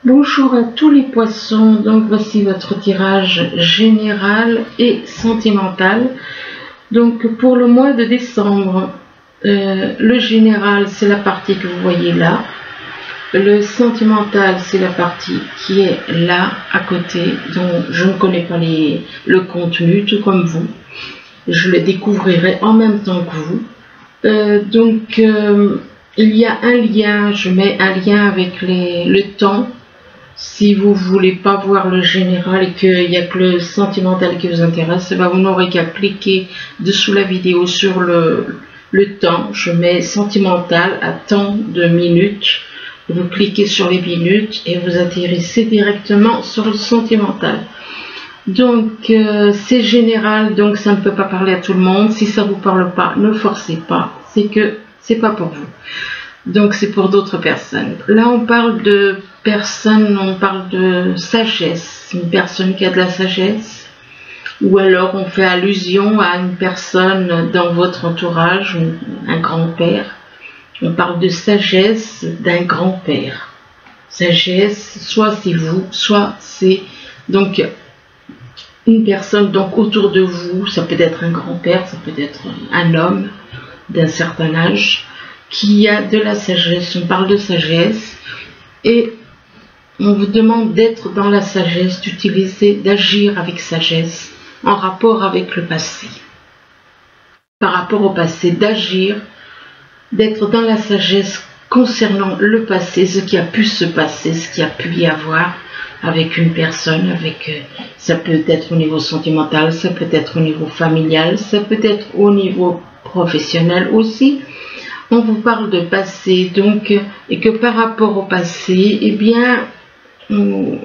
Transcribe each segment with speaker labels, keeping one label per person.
Speaker 1: Bonjour à tous les poissons, donc voici votre tirage général et sentimental. Donc pour le mois de décembre, le général c'est la partie que vous voyez là. Le sentimental c'est la partie qui est là à côté, dont je ne connais pas le contenu, tout comme vous. Je le découvrirai en même temps que vous. Il y a un lien, je mets un lien avec le temps. Si vous voulez pas voir le général et qu'il n'y a que le sentimental qui vous intéresse, vous n'aurez qu'à cliquer dessous la vidéo sur le temps. Je mets sentimental à tant de minutes. Vous cliquez sur les minutes et vous atterrissez directement sur le sentimental. Donc c'est général, donc ça ne peut pas parler à tout le monde. Si ça vous parle pas, ne forcez pas. C'est que c'est pas pour vous. Donc c'est pour d'autres personnes. Là on parle de personnes, on parle de sagesse, une personne qui a de la sagesse, ou alors on fait allusion à une personne dans votre entourage, un grand-père. On parle de sagesse d'un grand-père. Sagesse, soit c'est vous, soit c'est donc une personne donc autour de vous. Ça peut être un grand-père, ça peut être un homme d'un certain âge qui a de la sagesse. On parle de sagesse et on vous demande d'être dans la sagesse, d'utiliser, d'agir avec sagesse en rapport avec le passé. Par rapport au passé, d'agir, d'être dans la sagesse concernant le passé, ce qui a pu se passer, ce qui a pu y avoir avec une personne, ça peut être au niveau sentimental, ça peut être au niveau familial, ça peut être au niveau professionnel aussi. On vous parle de passé, donc, et que par rapport au passé, eh bien, il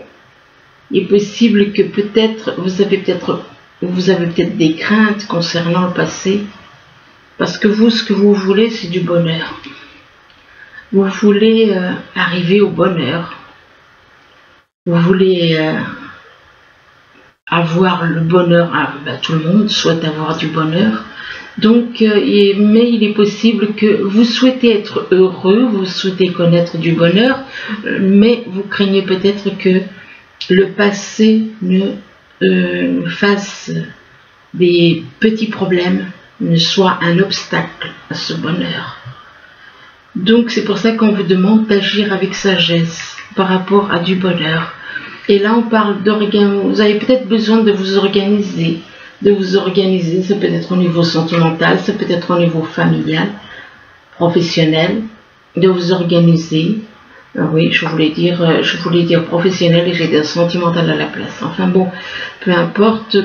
Speaker 1: est possible que peut-être vous avez peut-être des craintes concernant le passé, parce que vous, ce que vous voulez, c'est du bonheur. Vous voulez arriver au bonheur. Vous voulez avoir le bonheur. Tout le monde souhaite avoir du bonheur. Donc, mais il est possible que vous souhaitez être heureux, vous souhaitez connaître du bonheur, mais vous craignez peut-être que le passé ne fasse des petits problèmes, ne soit un obstacle à ce bonheur. Donc c'est pour ça qu'on vous demande d'agir avec sagesse par rapport à du bonheur. Et là on parle d'organisation, vous avez peut-être besoin de vous organiser. Ça peut être au niveau sentimental, ça peut être au niveau familial, professionnel, de vous organiser. Oui, je voulais dire professionnel et j'ai dit sentimental à la place. Enfin bon, peu importe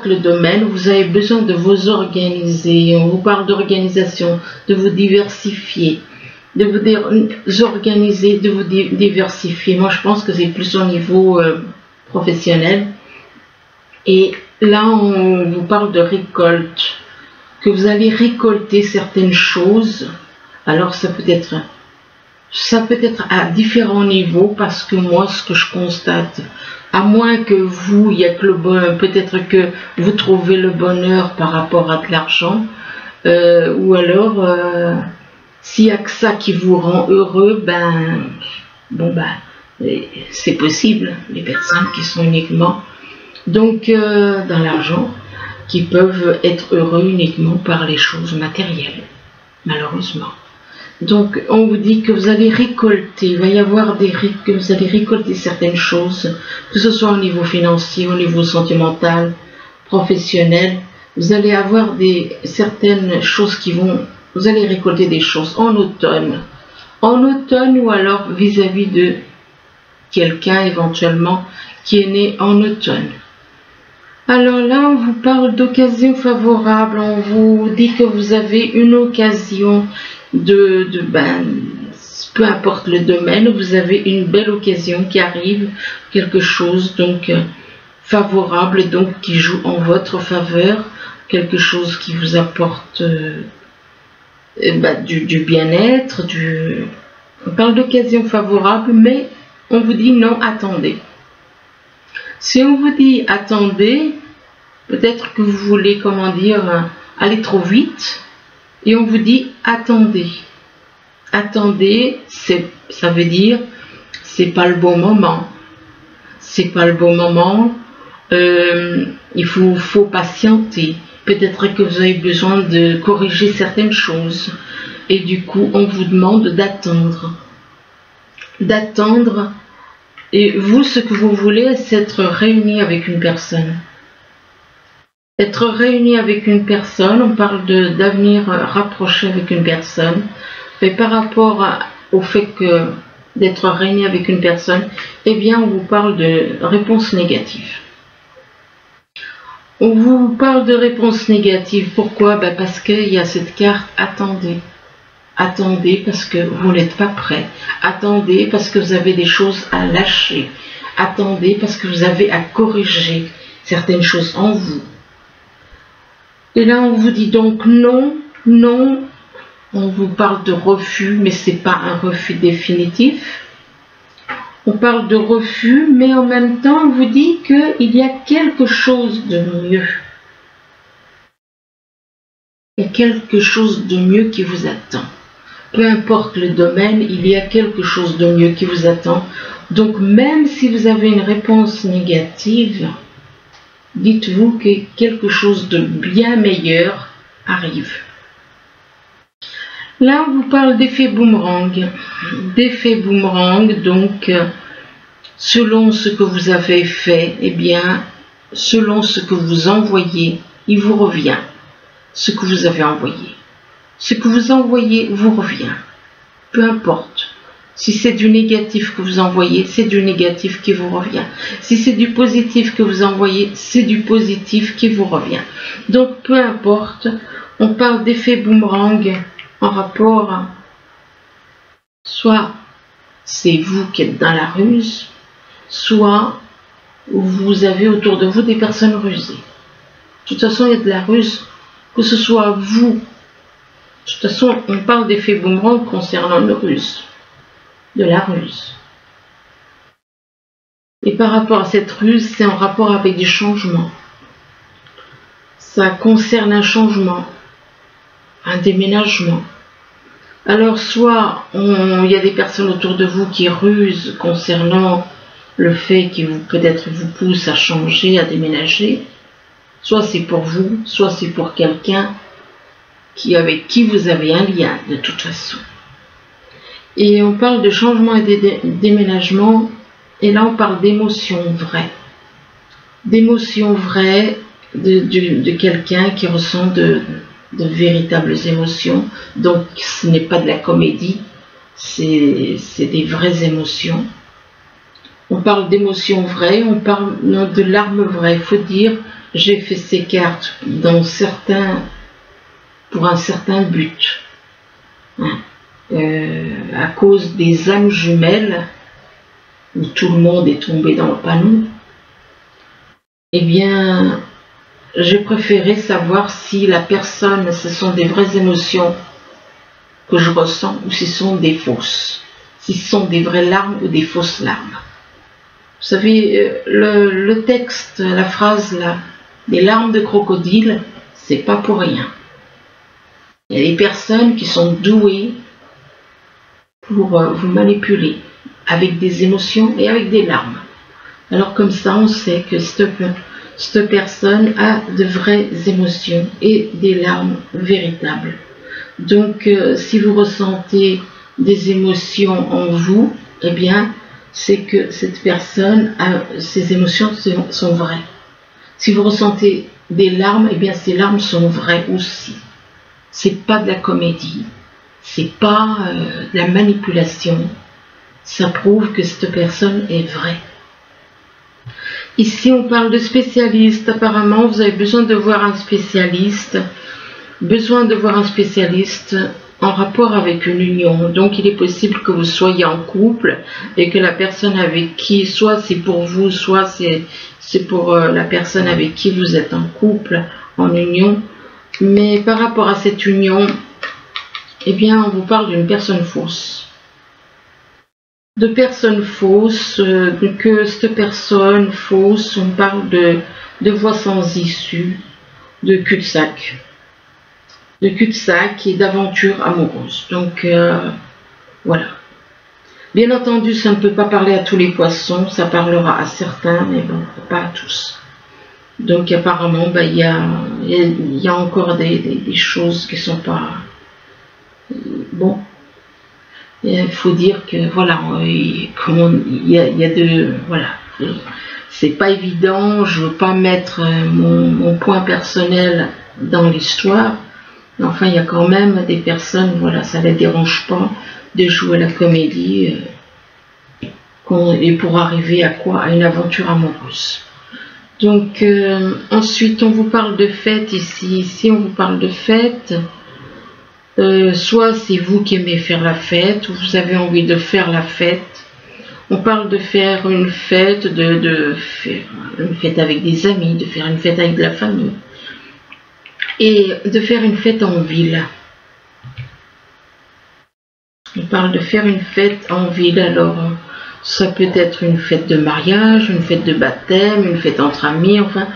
Speaker 1: le domaine, vous avez besoin de vous organiser. On vous parle d'organisation, de vous diversifier, de vous organiser, de vous diversifier. Moi, je pense que c'est plus au niveau professionnel. Et là, on vous parle de récolte, que vous allez récolter certaines choses. Alors, ça peut être à différents niveaux, parce que moi, ce que je constate, à moins que vous, il y a que le bonheur, peut-être que vous trouvez le bonheur par rapport à de l'argent, ou alors, s'il n'y a que ça qui vous rend heureux, c'est possible, les personnes qui sont uniquement donc dans l'argent, qui peuvent être heureux uniquement par les choses matérielles, malheureusement. Donc on vous dit que vous allez récolter, il va y avoir que vous allez récolter certaines choses, que ce soit au niveau financier, au niveau sentimental, professionnel. Vous allez avoir certaines choses vous allez récolter des choses en automne ou alors vis-à-vis de quelqu'un éventuellement qui est né en automne. Alors là, on vous parle d'occasion favorable, on vous dit que vous avez une occasion peu importe le domaine, vous avez une belle occasion qui arrive, quelque chose donc favorable, donc qui joue en votre faveur, quelque chose qui vous apporte du bien-être, on parle d'occasion favorable, mais on vous dit non, attendez. Si on vous dit attendez, peut-être que vous voulez, aller trop vite, et on vous dit attendez. Attendez, ça veut dire c'est pas le bon moment. C'est pas le bon moment. Il faut patienter. Peut-être que vous avez besoin de corriger certaines choses. Et du coup, on vous demande d'attendre. D'attendre. Et vous, ce que vous voulez, c'est être réuni avec une personne. Être réuni avec une personne, on parle d'avenir rapproché avec une personne. Mais par rapport au fait que d'être réuni avec une personne, eh bien, on vous parle de réponse négative. On vous parle de réponse négative. Pourquoi? Parce qu'il y a cette carte « Attendez ». Attendez parce que vous n'êtes pas prêt. Attendez parce que vous avez des choses à lâcher. Attendez parce que vous avez à corriger certaines choses en vous. Et là, on vous dit donc non, non. On vous parle de refus, mais ce n'est pas un refus définitif. On parle de refus, mais en même temps, on vous dit qu'il y a quelque chose de mieux. Il y a quelque chose de mieux qui vous attend. Peu importe le domaine, il y a quelque chose de mieux qui vous attend. Donc, même si vous avez une réponse négative, dites-vous que quelque chose de bien meilleur arrive. Là, on vous parle d'effet boomerang. D'effet boomerang, donc, selon ce que vous avez fait, eh bien, selon ce que vous envoyez, il vous revient. Ce que vous avez envoyé. Ce que vous envoyez vous revient. Peu importe. Si c'est du négatif que vous envoyez, c'est du négatif qui vous revient. Si c'est du positif que vous envoyez, c'est du positif qui vous revient. Donc, peu importe, on parle d'effet boomerang en rapport, soit c'est vous qui êtes dans la ruse, soit vous avez autour de vous des personnes rusées. De toute façon, il y a de la ruse, que ce soit vous. De toute façon, on parle d'effet boomerang concernant le ruse, de la ruse. Et par rapport à cette ruse, c'est en rapport avec des changements. Ça concerne un changement, un déménagement. Alors, soit il y a des personnes autour de vous qui rusent concernant le fait qui peut-être vous pousse à changer, à déménager. Soit c'est pour vous, soit c'est pour quelqu'un avec qui vous avez un lien de toute façon. Et on parle de changement et de déménagement, et là on parle d'émotions vraies. D'émotions vraies de quelqu'un qui ressent de véritables émotions. Donc ce n'est pas de la comédie, c'est des vraies émotions. On parle d'émotions vraies, on parle de larmes vraies. Il faut dire, j'ai fait ces cartes pour un certain but. À cause des âmes jumelles, où tout le monde est tombé dans le panneau, eh bien, j'ai préféré savoir si la personne, ce sont des vraies émotions que je ressens, ou si ce sont des fausses. Si ce sont des vraies larmes ou des fausses larmes. Vous savez, le texte, la phrase là, des larmes de crocodile, c'est pas pour rien. Il y a des personnes qui sont douées pour vous manipuler avec des émotions et avec des larmes. Alors comme ça, on sait que cette personne a de vraies émotions et des larmes véritables. Donc, si vous ressentez des émotions en vous, eh bien, c'est que cette personne, ses émotions sont vraies. Si vous ressentez des larmes, eh bien, ces larmes sont vraies aussi. C'est pas de la comédie, c'est pas de la manipulation. Ça prouve que cette personne est vraie. Ici, on parle de spécialiste. Apparemment, vous avez besoin de voir un spécialiste. Besoin de voir un spécialiste en rapport avec une union. Donc, il est possible que vous soyez en couple et que la personne avec qui, soit c'est pour vous, soit c'est pour la personne avec qui vous êtes en couple, en union. Mais par rapport à cette union, eh bien, on vous parle d'une personne fausse. De personnes fausses, que cette personne fausse, on parle de voies sans issue, de cul-de-sac. De cul-de-sac et d'aventure amoureuse. Donc, voilà. Bien entendu, ça ne peut pas parler à tous les poissons, ça parlera à certains, mais bon, pas à tous. Donc apparemment, ben, il y a encore des choses qui sont pas... Bon, il faut dire que voilà, il y a de... Voilà, c'est pas évident, je veux pas mettre mon point personnel dans l'histoire, mais enfin il y a quand même des personnes, voilà, ça les dérange pas de jouer la comédie et pour arriver à quoi? À une aventure amoureuse. Donc ensuite on vous parle de fête ici. Ici on vous parle de fête. Soit c'est vous qui aimez faire la fête ou vous avez envie de faire la fête. On parle de faire une fête, de faire une fête avec des amis, de faire une fête avec de la famille et de faire une fête en ville. On parle de faire une fête en ville, alors ça peut être une fête de mariage, une fête de baptême, une fête entre amis, enfin,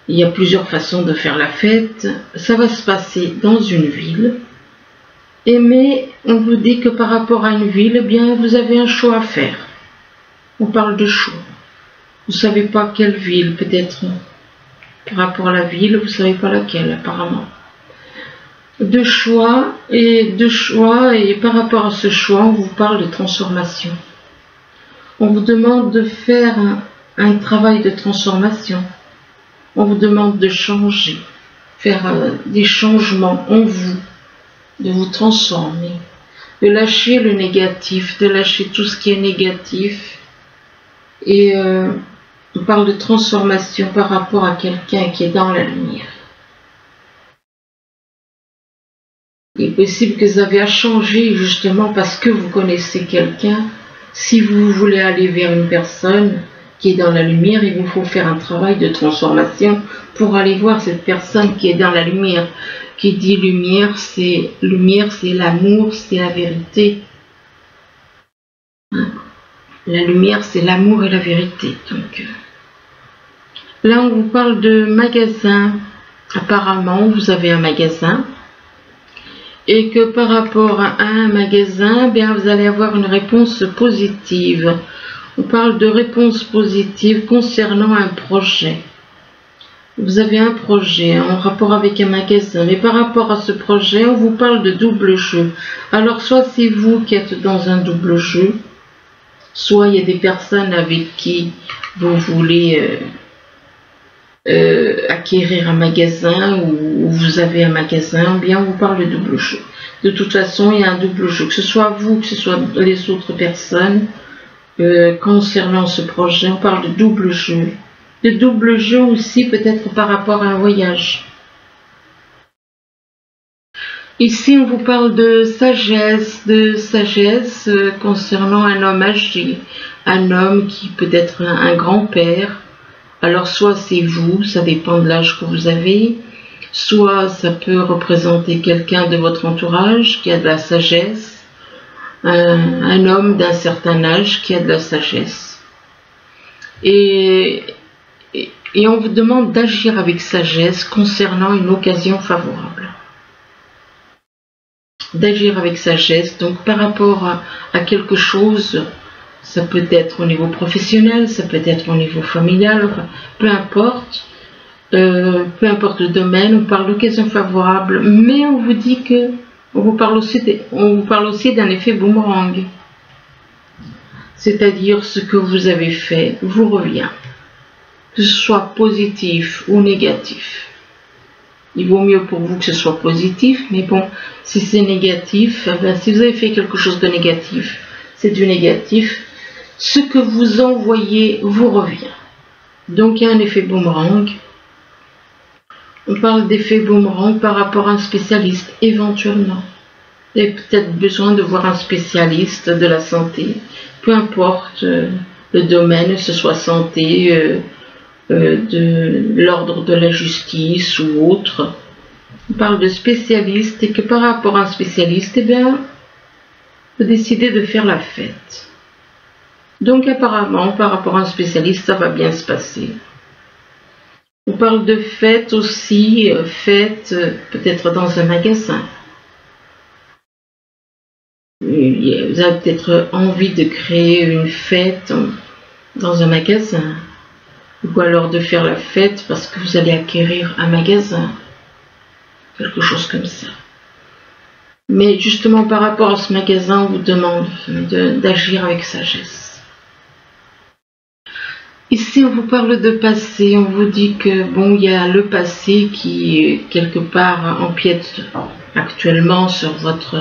Speaker 1: il y a plusieurs façons de faire la fête. Ça va se passer dans une ville, mais on vous dit que par rapport à une ville, eh bien, vous avez un choix à faire. On parle de choix. Vous ne savez pas quelle ville, peut-être par rapport à la ville, vous ne savez pas laquelle apparemment. De choix, et par rapport à ce choix, on vous parle de transformation. On vous demande de faire un travail de transformation. On vous demande de changer, faire des changements en vous, de vous transformer, de lâcher le négatif, de lâcher tout ce qui est négatif. Et on parle de transformation par rapport à quelqu'un qui est dans la lumière. Il est possible que vous avez à changer justement parce que vous connaissez quelqu'un. Si vous voulez aller vers une personne qui est dans la lumière, il vous faut faire un travail de transformation pour aller voir cette personne qui est dans la lumière. Qui dit lumière, c'est l'amour, c'est la vérité. La lumière, c'est l'amour et la vérité. Donc, là, on vous parle de magasin. Apparemment, vous avez un magasin. Et que par rapport à un magasin, bien, vous allez avoir une réponse positive. On parle de réponse positive concernant un projet. Vous avez un projet en rapport avec un magasin, mais par rapport à ce projet, on vous parle de double jeu. Alors, soit c'est vous qui êtes dans un double jeu, soit il y a des personnes avec qui vous voulez acquérir un magasin ou vous avez un magasin, bien on vous parle de double jeu. De toute façon, il y a un double jeu, que ce soit vous, que ce soit les autres personnes. Concernant ce projet, on parle de double jeu. De double jeu aussi peut-être par rapport à un voyage. Ici, on vous parle de sagesse concernant un homme âgé, un homme qui peut être un grand-père. Alors soit c'est vous, ça dépend de l'âge que vous avez, soit ça peut représenter quelqu'un de votre entourage qui a de la sagesse, un homme d'un certain âge qui a de la sagesse. Et on vous demande d'agir avec sagesse concernant une occasion favorable. D'agir avec sagesse, donc par rapport à quelque chose. Ça peut être au niveau professionnel, ça peut être au niveau familial, enfin, peu importe le domaine, on parle d'occasion favorable, mais on vous dit que on vous parle aussi d'un effet boomerang. C'est-à-dire ce que vous avez fait vous revient, que ce soit positif ou négatif. Il vaut mieux pour vous que ce soit positif, mais bon, si c'est négatif, ben, si vous avez fait quelque chose de négatif, c'est du négatif. Ce que vous envoyez vous revient. Donc il y a un effet boomerang. On parle d'effet boomerang par rapport à un spécialiste, éventuellement. Vous avez peut-être besoin de voir un spécialiste de la santé, peu importe le domaine, que ce soit santé, de l'ordre de la justice ou autre. On parle de spécialiste et que par rapport à un spécialiste, eh bien, vous décidez de faire la fête. Donc apparemment, par rapport à un spécialiste, ça va bien se passer. On parle de fête aussi, fête peut-être dans un magasin. Vous avez peut-être envie de créer une fête dans un magasin, ou alors de faire la fête parce que vous allez acquérir un magasin, quelque chose comme ça. Mais justement par rapport à ce magasin, on vous demande d'agir avec sagesse. Ici, on vous parle de passé, on vous dit que bon, il y a le passé qui quelque part empiète actuellement sur votre...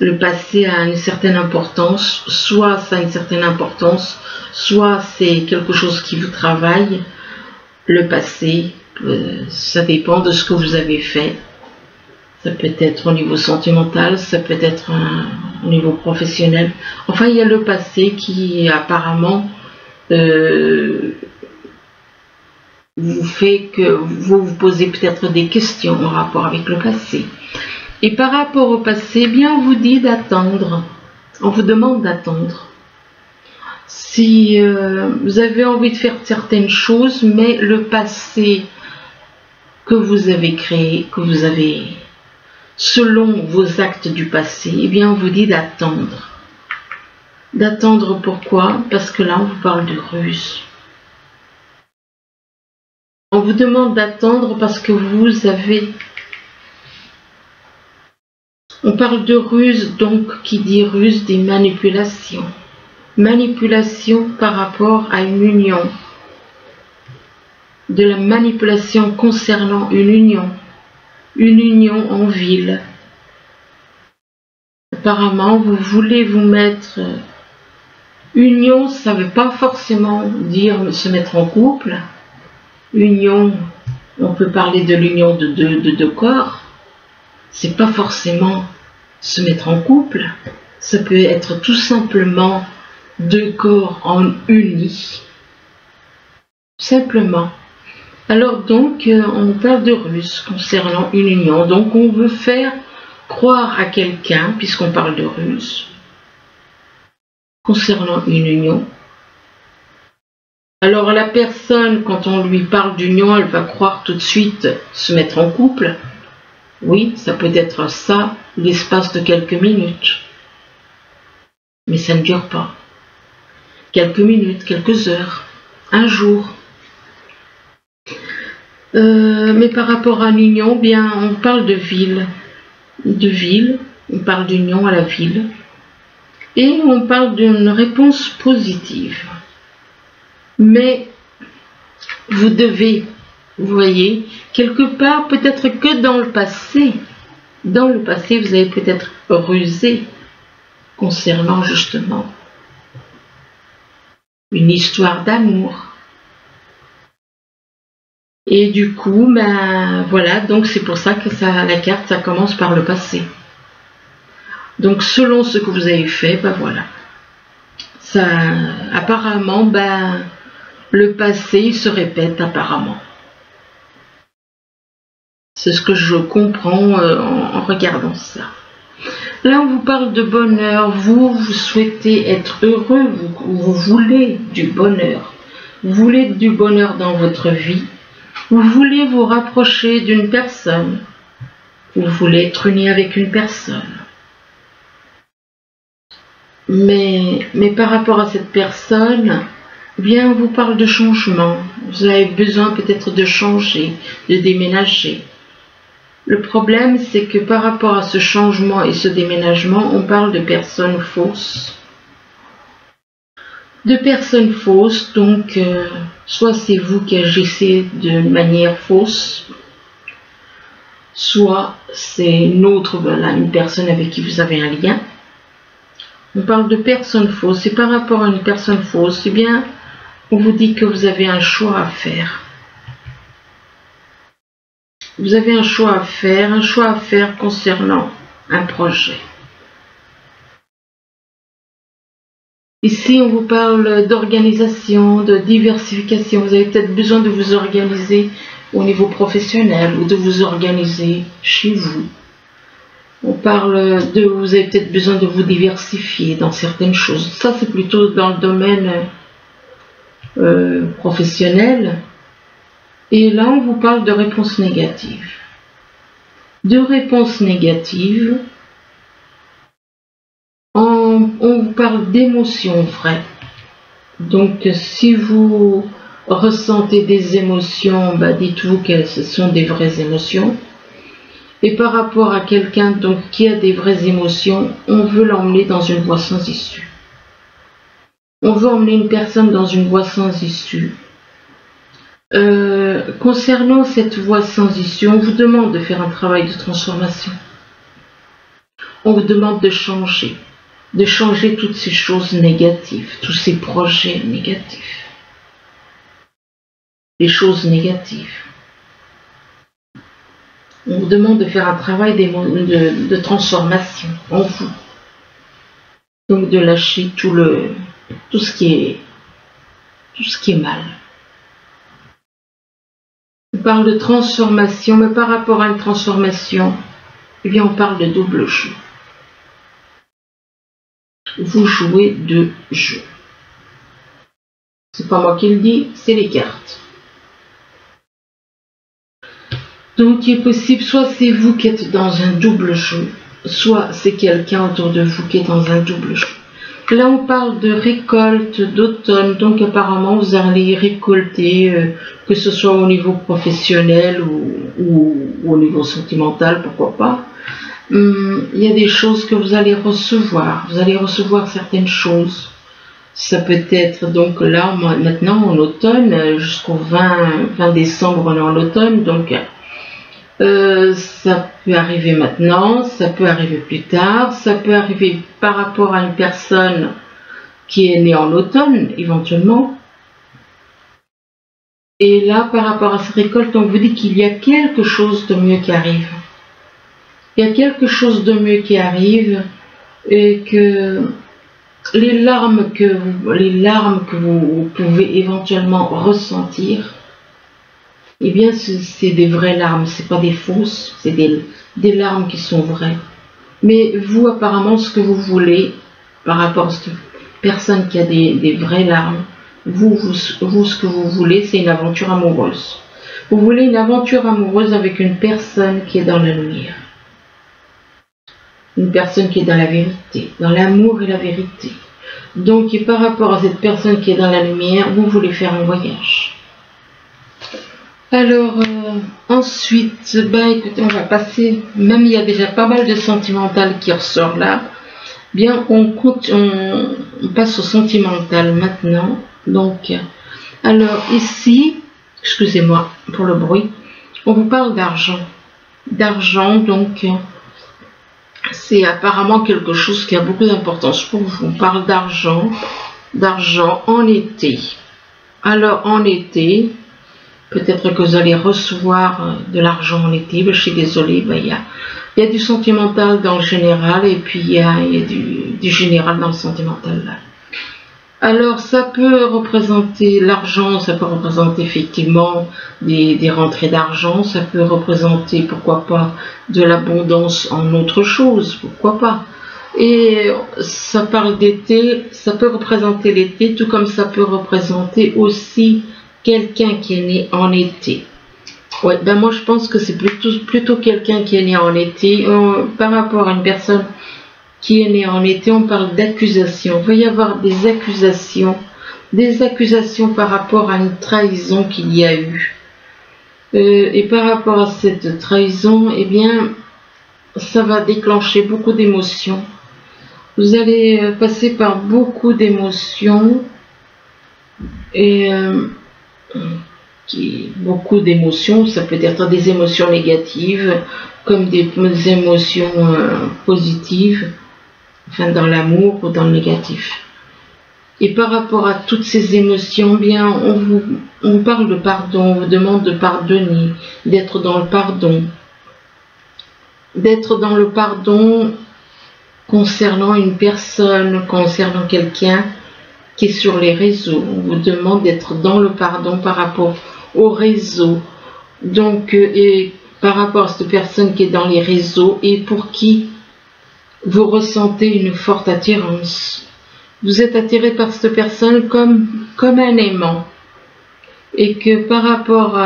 Speaker 1: Le passé a une certaine importance, soit ça a une certaine importance, soit c'est quelque chose qui vous travaille. Le passé, ça dépend de ce que vous avez fait. Ça peut être au niveau sentimental, ça peut être au niveau professionnel. Enfin, il y a le passé qui apparemment vous fait que vous vous posez peut-être des questions en rapport avec le passé. Et par rapport au passé, eh bien, on vous dit d'attendre. On vous demande d'attendre. Si vous avez envie de faire certaines choses, mais le passé que vous avez créé, que vous avez, selon vos actes du passé, eh bien, on vous dit d'attendre. D'attendre pourquoi? Parce que là, on vous parle de ruse. On vous demande d'attendre parce que vous avez... On parle de ruse, donc qui dit ruse, des manipulations. Manipulation par rapport à une union. De la manipulation concernant une union en ville. Apparemment, vous voulez vous mettre... Union, ça ne veut pas forcément dire se mettre en couple. Union, on peut parler de l'union de deux corps. C'est pas forcément se mettre en couple. Ça peut être tout simplement deux corps en unis. Simplement. Alors donc, on parle de ruse concernant une union. Donc on veut faire croire à quelqu'un, puisqu'on parle de ruse, concernant une union. Alors la personne, quand on lui parle d'union, elle va croire tout de suite se mettre en couple. Oui, ça peut être ça, l'espace de quelques minutes. Mais ça ne dure pas. Quelques minutes, quelques heures, un jour. Mais par rapport à l'union, bien, on parle de ville. On parle d'union à la ville. Et on parle d'une réponse positive. Mais vous devez, vous voyez, quelque part, peut-être que dans le passé, vous avez peut-être rusé concernant justement une histoire d'amour. Et du coup, ben voilà, donc c'est pour ça que la carte, ça commence par le passé. Donc selon ce que vous avez fait, ben voilà. Ça, apparemment, ben le passé, il se répète apparemment. C'est ce que je comprends en regardant ça. Là, on vous parle de bonheur. Vous souhaitez être heureux. Vous voulez du bonheur. Vous voulez du bonheur dans votre vie. Vous voulez vous rapprocher d'une personne. Vous voulez être uni avec une personne. Mais par rapport à cette personne, eh bien, on vous parle de changement. Vous avez besoin peut-être de changer, de déménager. Le problème, c'est que par rapport à ce changement et ce déménagement, on parle de personnes fausses. De personnes fausses, donc soit c'est vous qui agissez de manière fausse, soit c'est une personne avec qui vous avez un lien. On parle de personnes fausses, et par rapport à une personne fausse, eh bien, on vous dit que vous avez un choix à faire. Vous avez un choix à faire concernant un projet. Ici, on vous parle d'organisation, de diversification. Vous avez peut-être besoin de vous organiser au niveau professionnel ou de vous organiser chez vous. On parle vous avez peut-être besoin de vous diversifier dans certaines choses. Ça, c'est plutôt dans le domaine professionnel. Et là, on vous parle de réponses négatives. De réponses négatives on vous parle d'émotions vraies. Donc si vous ressentez des émotions, dites-vous que ce sont des vraies émotions. Et par rapport à quelqu'un donc qui a des vraies émotions, on veut l'emmener dans une voie sans issue. On veut emmener une personne dans une voie sans issue. Concernant cette voie sans issue, on vous demande de faire un travail de transformation. On vous demande de changer toutes ces choses négatives, tous ces projets négatifs, les choses négatives. On vous demande de faire un travail de transformation en vous. Donc de lâcher tout ce qui est mal. On parle de transformation, mais par rapport à une transformation, eh bien on parle de double jeu. Vous jouez deux jeux. C'est pas moi qui le dis, c'est les cartes. Donc il est possible, soit c'est vous qui êtes dans un double jeu, soit c'est quelqu'un autour de vous qui est dans un double jeu. Là on parle de récolte d'automne, donc apparemment vous allez récolter, que ce soit au niveau professionnel ou au niveau sentimental, pourquoi pas. Il y a des choses que vous allez recevoir certaines choses. Ça peut être donc là maintenant en automne, jusqu'au 20 décembre on est en automne, donc ça peut arriver maintenant, ça peut arriver plus tard, ça peut arriver par rapport à une personne qui est née en automne éventuellement. Et là par rapport à cette récolte, on vous dit qu'il y a quelque chose de mieux qui arrive. Il y a quelque chose de mieux qui arrive et que les larmes que vous pouvez éventuellement ressentir, eh bien c'est des vraies larmes, c'est pas des fausses, c'est des larmes qui sont vraies. Mais vous apparemment ce que vous voulez par rapport à cette personne qui a des vraies larmes, vous ce que vous voulez c'est une aventure amoureuse. Vous voulez une aventure amoureuse avec une personne qui est dans la lumière. Une personne qui est dans la vérité, dans l'amour et la vérité. Donc, et par rapport à cette personne qui est dans la lumière, vous voulez faire un voyage. Alors, ensuite, écoutez, on va passer, même il y a déjà pas mal de sentimental qui ressort là, bien, on passe au sentimental maintenant. Donc, alors ici, excusez-moi pour le bruit, on vous parle d'argent. D'argent, donc... c'est apparemment quelque chose qui a beaucoup d'importance pour vous. On parle d'argent en été. Alors en été, peut-être que vous allez recevoir de l'argent en été. Je suis désolée, il y a du sentimental dans le général et puis il y a du général dans le sentimental là. Alors ça peut représenter l'argent, ça peut représenter effectivement des rentrées d'argent, ça peut représenter pourquoi pas de l'abondance en autre chose, pourquoi pas. Et ça parle d'été, ça peut représenter l'été, tout comme ça peut représenter aussi quelqu'un qui est né en été. Ouais, moi je pense que c'est plutôt quelqu'un qui est né en été, par rapport à une personne qui est né en été, on parle d'accusation. Il va y avoir des accusations par rapport à une trahison qu'il y a eu. Et par rapport à cette trahison, eh bien, ça va déclencher beaucoup d'émotions. Vous allez passer par beaucoup d'émotions et beaucoup d'émotions. Ça peut être des émotions négatives comme des émotions positives. Enfin, dans l'amour ou dans le négatif. Et par rapport à toutes ces émotions, bien, on parle de pardon, on vous demande de pardonner, d'être dans le pardon. D'être dans le pardon concernant une personne, concernant quelqu'un qui est sur les réseaux. On vous demande d'être dans le pardon par rapport au réseau. Donc, et par rapport à cette personne qui est dans les réseaux et pour qui vous ressentez une forte attirance. Vous êtes attiré par cette personne comme un aimant. Et que par rapport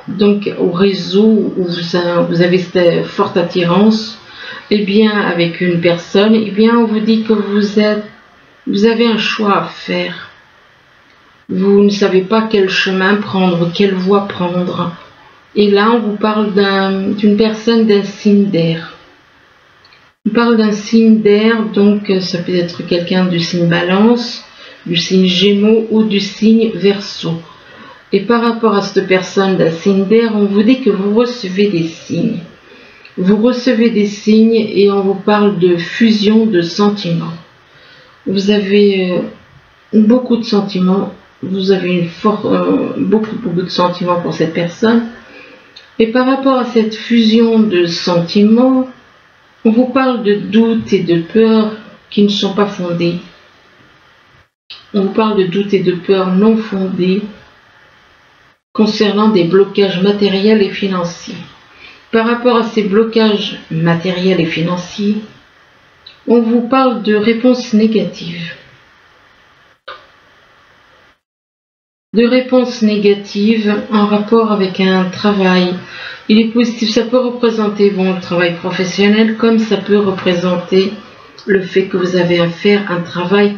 Speaker 1: donc au réseau où vous avez cette forte attirance, eh bien, avec une personne, eh bien, on vous dit que vous avez un choix à faire. Vous ne savez pas quel chemin prendre, quelle voie prendre. Et là, on vous parle d'une personne d'un signe d'air. On parle d'un signe d'air, donc ça peut être quelqu'un du signe Balance, du signe Gémeaux ou du signe Verseau. Et par rapport à cette personne d'un signe d'air, on vous dit que vous recevez des signes. Vous recevez des signes et on vous parle de fusion de sentiments. Vous avez beaucoup de sentiments, vous avez beaucoup de sentiments pour cette personne. Et par rapport à cette fusion de sentiments, on vous parle de doutes et de peurs qui ne sont pas fondés. On vous parle de doutes et de peurs non fondés concernant des blocages matériels et financiers. Par rapport à ces blocages matériels et financiers, on vous parle de réponses négatives. De réponses négatives en rapport avec un travail. Il est positif, ça peut représenter le travail professionnel, comme ça peut représenter le fait que vous avez à faire un travail.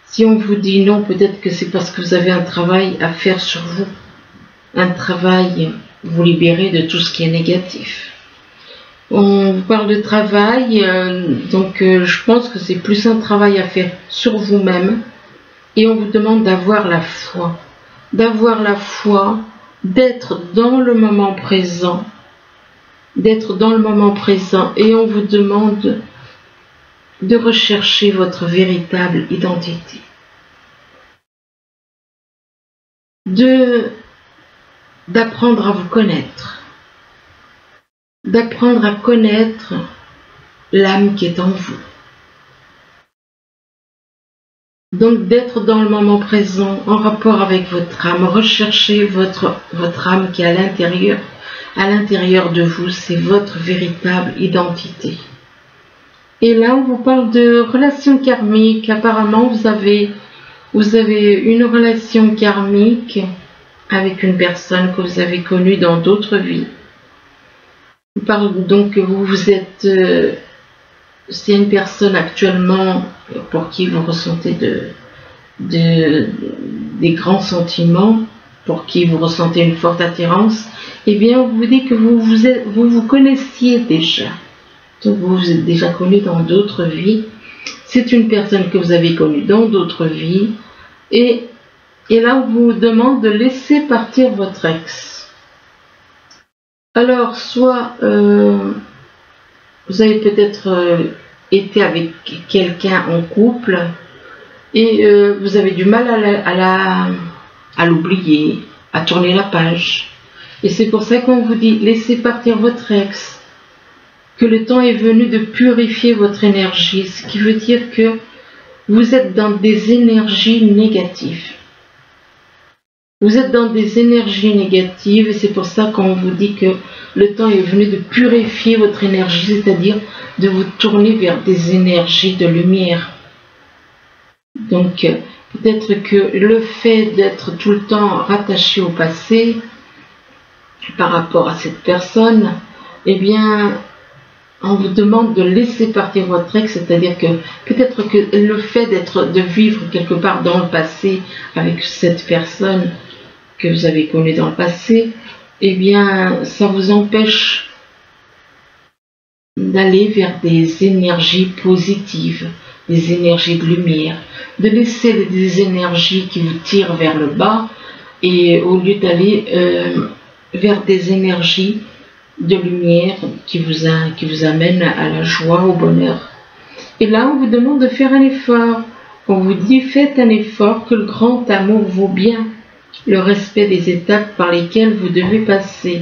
Speaker 1: Si on vous dit non, peut-être que c'est parce que vous avez un travail à faire sur vous. Un travail, vous libérer de tout ce qui est négatif. On vous parle de travail, donc je pense que c'est plus un travail à faire sur vous-même. Et on vous demande d'avoir la foi. D'avoir la foi, d'être dans le moment présent. D'être dans le moment présent. Et on vous demande de rechercher votre véritable identité. D'apprendre à vous connaître. D'apprendre à connaître l'âme qui est en vous. Donc d'être dans le moment présent, en rapport avec votre âme, recherchez votre âme qui est à l'intérieur de vous, c'est votre véritable identité. Et là, on vous parle de relations karmiques. Apparemment, vous avez une relation karmique avec une personne que vous avez connue dans d'autres vies. On parle donc que vous êtes... c'est une personne actuellement pour qui vous ressentez des grands sentiments, pour qui vous ressentez une forte attirance, eh bien on vous dit que vous connaissiez déjà. Donc vous vous êtes déjà connu dans d'autres vies. C'est une personne que vous avez connue dans d'autres vies. Et là on vous demande de laisser partir votre ex. Alors soit... vous avez peut-être été avec quelqu'un en couple et vous avez du mal à l'oublier, à tourner la page. Et c'est pour ça qu'on vous dit, laissez partir votre ex, que le temps est venu de purifier votre énergie, ce qui veut dire que vous êtes dans des énergies négatives. Vous êtes dans des énergies négatives et c'est pour ça qu'on vous dit que le temps est venu de purifier votre énergie, c'est-à-dire de vous tourner vers des énergies de lumière. Donc, peut-être que le fait d'être tout le temps rattaché au passé par rapport à cette personne, eh bien, on vous demande de laisser partir votre ex, c'est-à-dire que peut-être que le fait de vivre quelque part dans le passé avec cette personne que vous avez connue dans le passé, eh bien, ça vous empêche d'aller vers des énergies positives, des énergies de lumière, de laisser des énergies qui vous tirent vers le bas et au lieu d'aller vers des énergies de lumière qui vous amènent à la joie, au bonheur. Et là, on vous demande de faire un effort. On vous dit, faites un effort, que le grand amour vaut bien le respect des étapes par lesquelles vous devez passer.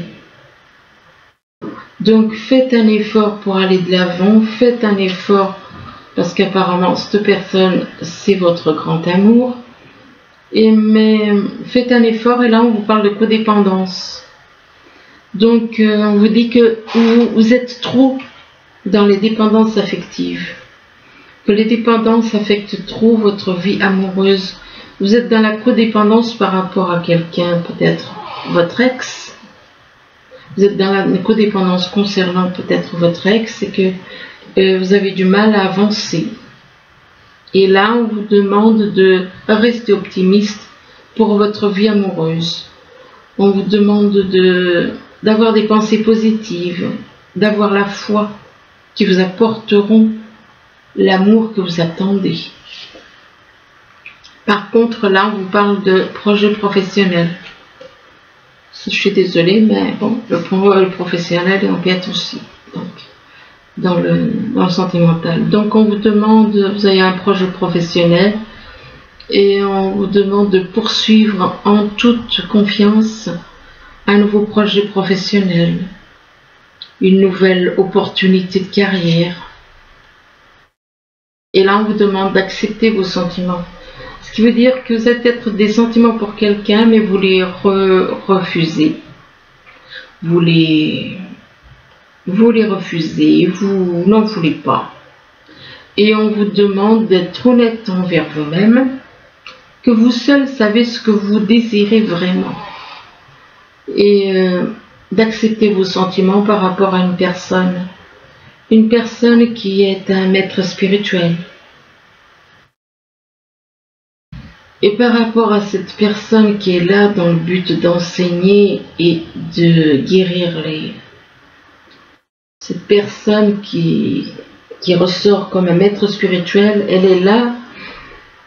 Speaker 1: Donc faites un effort pour aller de l'avant, faites un effort parce qu'apparemment cette personne c'est votre grand amour, mais faites un effort et là on vous parle de codépendance. Donc on vous dit que vous êtes trop dans les dépendances affectives, que les dépendances affectent trop votre vie amoureuse. Vous êtes dans la codépendance par rapport à quelqu'un, peut-être votre ex, vous êtes dans la codépendance concernant peut-être votre ex, c'est que vous avez du mal à avancer. Et là, on vous demande de rester optimiste pour votre vie amoureuse. On vous demande d'avoir des pensées positives, d'avoir la foi qui vous apporteront l'amour que vous attendez. Par contre, là, on vous parle de projet professionnel. Je suis désolée, mais bon, le professionnel empiète aussi, donc, dans le sentimental. Donc, on vous demande, vous avez un projet professionnel, et on vous demande de poursuivre en toute confiance un nouveau projet professionnel, une nouvelle opportunité de carrière. Et là, on vous demande d'accepter vos sentiments. Ce qui veut dire que vous avez peut-être des sentiments pour quelqu'un, mais vous les refusez. Vous les refusez, vous n'en voulez pas. Et on vous demande d'être honnête envers vous-même, que vous seul savez ce que vous désirez vraiment. Et d'accepter vos sentiments par rapport à une personne qui est un maître spirituel. Et par rapport à cette personne qui est là dans le but d'enseigner et de guérir cette personne qui ressort comme un maître spirituel, elle est là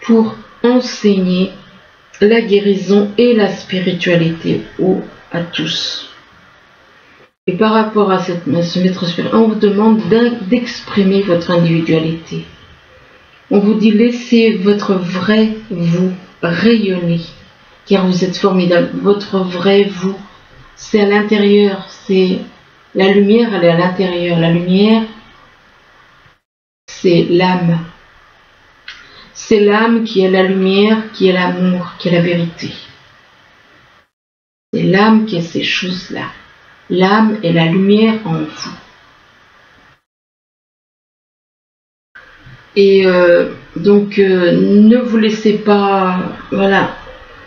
Speaker 1: pour enseigner la guérison et la spiritualité à tous. Et par rapport à ce maître spirituel, on vous demande d'exprimer votre individualité. On vous dit laissez votre vrai vous rayonner, car vous êtes formidable. Votre vrai vous, c'est à l'intérieur, c'est la lumière, elle est à l'intérieur. La lumière, c'est l'âme. C'est l'âme qui est la lumière, qui est l'amour, qui est la vérité. C'est l'âme qui est ces choses-là. L'âme est la lumière en vous. Et donc, ne vous laissez pas, voilà,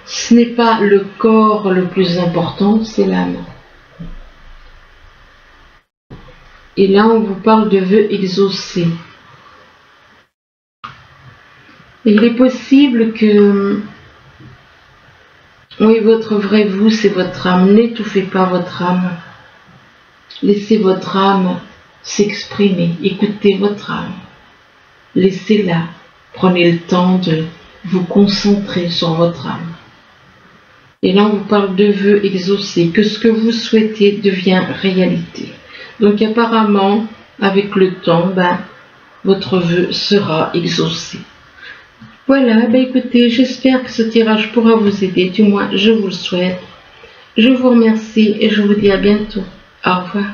Speaker 1: ce n'est pas le corps le plus important, c'est l'âme. Et là, on vous parle de vœux exaucés. Et il est possible que, oui, votre vrai vous, c'est votre âme. N'étouffez pas votre âme. Laissez votre âme s'exprimer. Écoutez votre âme. Laissez-la. Prenez le temps de vous concentrer sur votre âme. Et là, on vous parle de vœux exaucés, que ce que vous souhaitez devient réalité. Donc apparemment, avec le temps, votre vœu sera exaucé. Voilà, écoutez, j'espère que ce tirage pourra vous aider, du moins je vous le souhaite. Je vous remercie et je vous dis à bientôt. Au revoir.